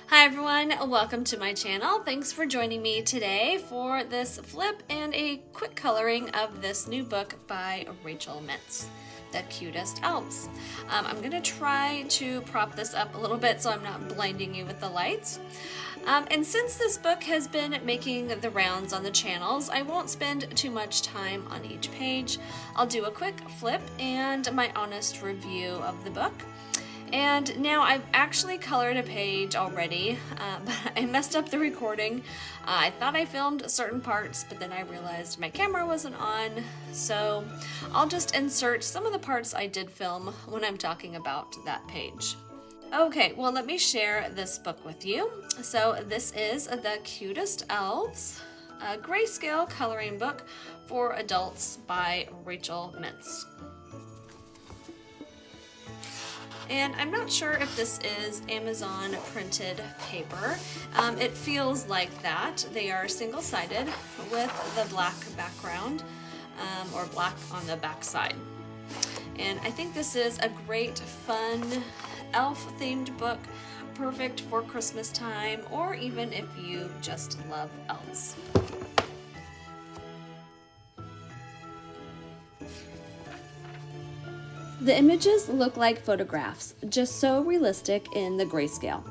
Hi everyone, welcome to my channel. Thanks for joining me today for this flip and a quick coloring of this new book by Rachel Mintz, The Cutest Elves. I'm going to try to prop this up a little bit so I'm not blinding you with the lights. And since this book has been making the rounds on the channels, I won't spend too much time on each page. I'll do a quick flip and my honest review of the book. And now I've actually colored a page already, but I messed up the recording. I thought I filmed certain parts, but then I realized my camera wasn't on, so I'll just insert some of the parts I did film when I'm talking about that page. Okay, well, let me share this book with you. So this is The Cutest Elves, a grayscale coloring book for adults by Rachel Mintz. And I'm not sure if this is Amazon printed paper. It feels like that. They are single-sided with the black background or black on the back side. And I think this is a great, fun, elf-themed book, perfect for Christmas time or even if you just love elves. The images look like photographs, just so realistic in the grayscale.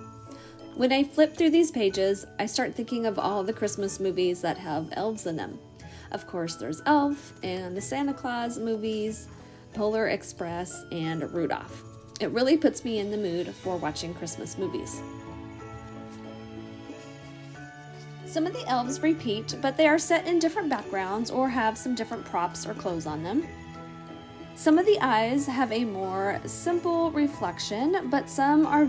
When I flip through these pages, I start thinking of all the Christmas movies that have elves in them. Of course, there's Elf and the Santa Claus movies, Polar Express, and Rudolph. It really puts me in the mood for watching Christmas movies. Some of the elves repeat, but they are set in different backgrounds or have some different props or clothes on them. Some of the eyes have a more simple reflection, but some are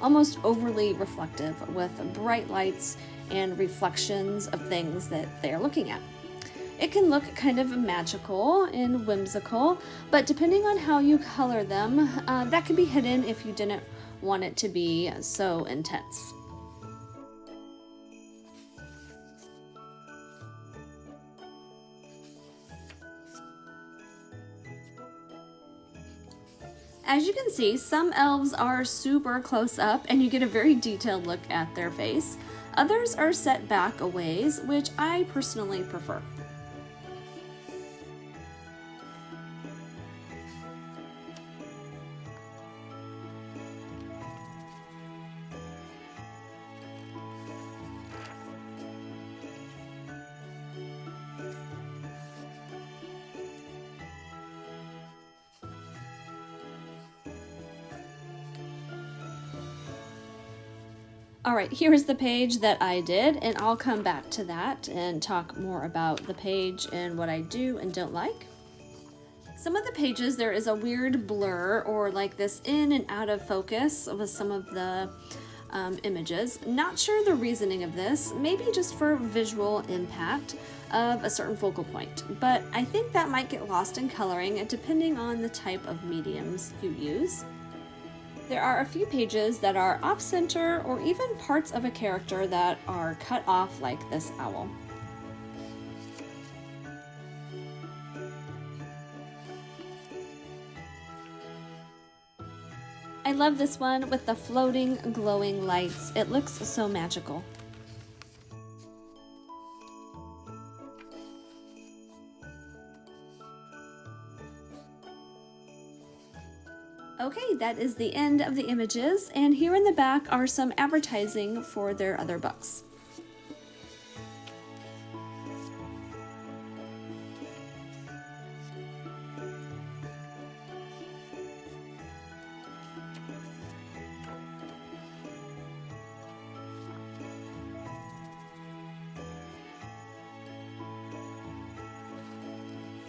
almost overly reflective with bright lights and reflections of things that they are looking at. It can look kind of magical and whimsical, but depending on how you color them, that can be hidden if you didn't want it to be so intense. As you can see, some elves are super close up and you get a very detailed look at their face. Others are set back a ways, which I personally prefer. All right, here's the page that I did, and I'll come back to that and talk more about the page and what I do and don't like. Some of the pages, there is a weird blur or like this in and out of focus with some of the images. Not sure the reasoning of this, maybe just for visual impact of a certain focal point, but I think that might get lost in coloring depending on the type of mediums you use. There are a few pages that are off-center or even parts of a character that are cut off like this owl. I love this one with the floating, glowing lights. It looks so magical. Okay, that is the end of the images, and here in the back are some advertising for their other books.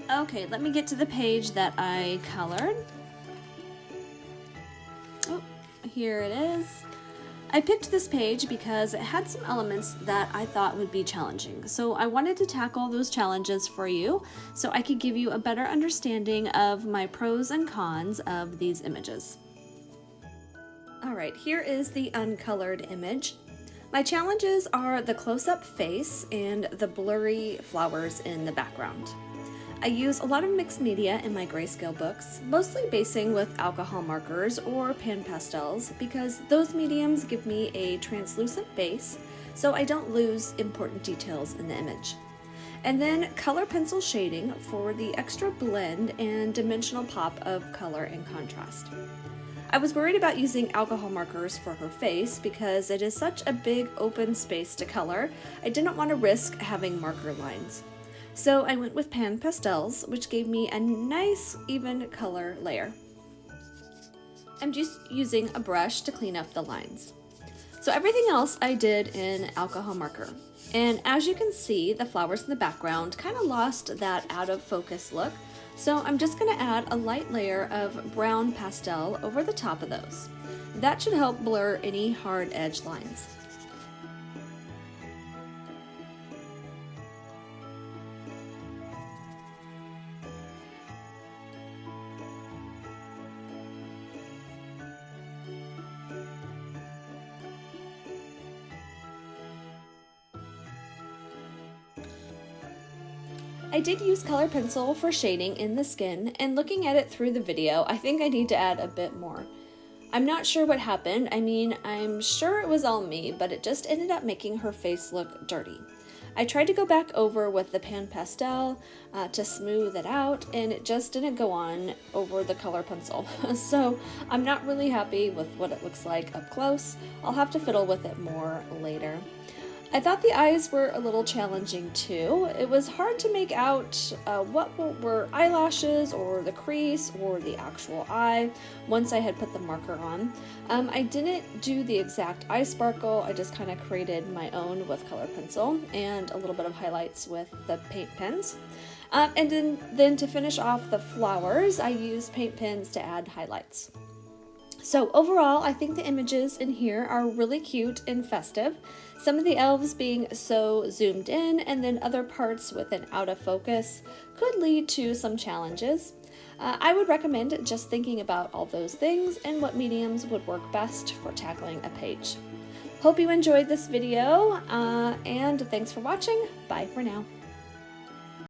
Okay, let me get to the page that I colored. Oh, here it is. I picked this page because it had some elements that I thought would be challenging. So I wanted to tackle those challenges for you so I could give you a better understanding of my pros and cons of these images. All right, here is the uncolored image. My challenges are the close-up face and the blurry flowers in the background. I use a lot of mixed media in my grayscale books, mostly basing with alcohol markers or pan pastels because those mediums give me a translucent base so I don't lose important details in the image. And then color pencil shading for the extra blend and dimensional pop of color and contrast. I was worried about using alcohol markers for her face because it is such a big open space to color. I didn't want to risk having marker lines. So I went with pan pastels, which gave me a nice even color layer. I'm just using a brush to clean up the lines. So everything else I did in alcohol marker. And as you can see, the flowers in the background kind of lost that out of focus look. So I'm just going to add a light layer of brown pastel over the top of those. That should help blur any hard edge lines. I did use color pencil for shading in the skin, and looking at it through the video, I think I need to add a bit more. I'm not sure what happened. I mean, I'm sure it was all me, but it just ended up making her face look dirty. I tried to go back over with the pan pastel to smooth it out, and it just didn't go on over the color pencil. So I'm not really happy with what it looks like up close. I'll have to fiddle with it more later. I thought the eyes were a little challenging too. It was hard to make out what were eyelashes or the crease or the actual eye once I had put the marker on. I didn't do the exact eye sparkle. I just kind of created my own with color pencil and a little bit of highlights with the paint pens. And then to finish off the flowers, I used paint pens to add highlights. So overall, I think the images in here are really cute and festive. Some of the elves being so zoomed in and then other parts with an out of focus could lead to some challenges. I would recommend just thinking about all those things and what mediums would work best for tackling a page. Hope you enjoyed this video and thanks for watching. Bye for now.